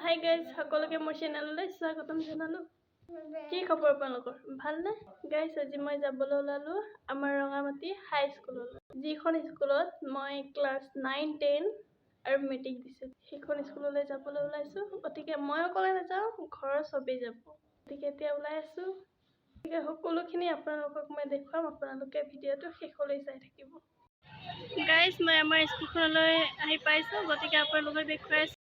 Hi guys সকলোকে মোৰ চেনেললৈ স্বাগতম জনালোঁ। কি খবৰ আপোনালোকৰ? ভালনে? গাইজ আজি মই যাবলৈ ওলালোঁ আমাৰ ৰঙামাটি হাই স্কুললৈ, যিখন স্কুলত মই ক্লাছ 9, 10 আৰু মেট্ৰিক দিছোঁ। সেইখন স্কুললৈ যাবলৈ ওলাইছোঁ। গতিকে মই অকলে নাযাওঁ, ঘৰৰ চবেই যাব। গতিকে এতিয়া ওলাই আছোঁ। গতিকে সকলোখিনি আপোনালোকক মই দেখুৱাম। আপোনালোকে ভিডিঅ'টো শেষলৈ চাই থাকিব। গাইজ মই আমাৰ স্কুলখনলৈ আহি পাইছোঁ। গতিকে আপোনালোকক দেখুৱাই আছোঁ।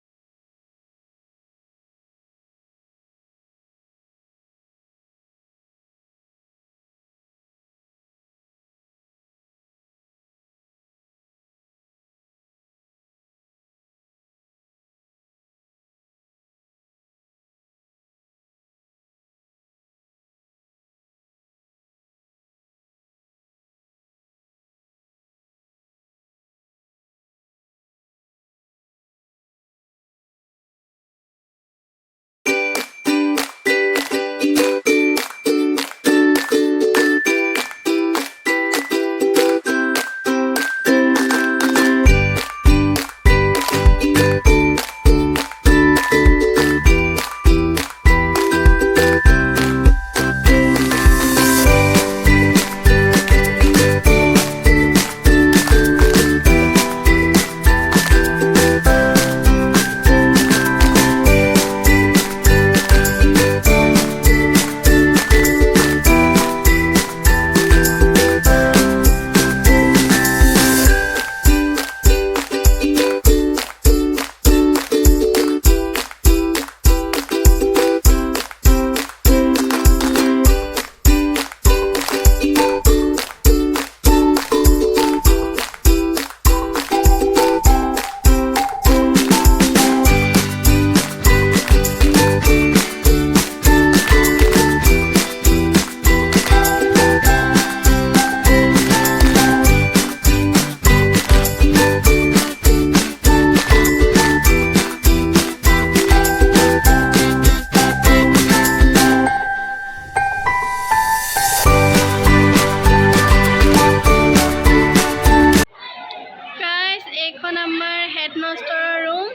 এইখন আমাৰ হেডমাষ্টাৰৰ ৰুম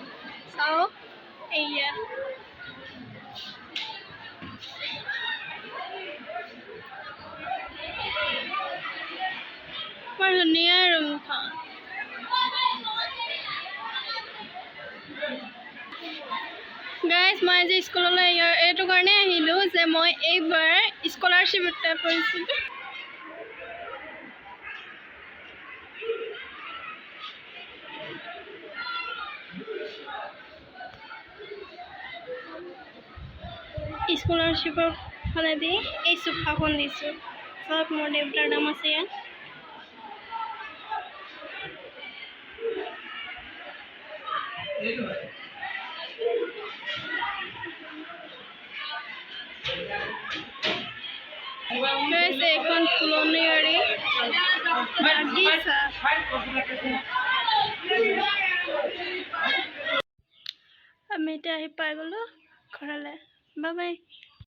চাওক এয়া বৰ ধুনীয়া ৰুমখন। গাইজ মই আজি স্কুললৈ এইটো কাৰণে আহিলোঁ যে মই এইবাৰ স্কলাৰশ্বিপ এপ্লাই কৰিছিলোঁ। স্কলাৰশ্বিপৰ ফালেদি এই চোফাখন দিছোঁ। চাওক মোৰ দেউতাৰ নাম আছে ইয়াত। এইখন ফুলনি গাড়ী বাগিচা। আমি এতিয়া আহি পাই গ'লোঁ ঘৰলৈ। Bye bye.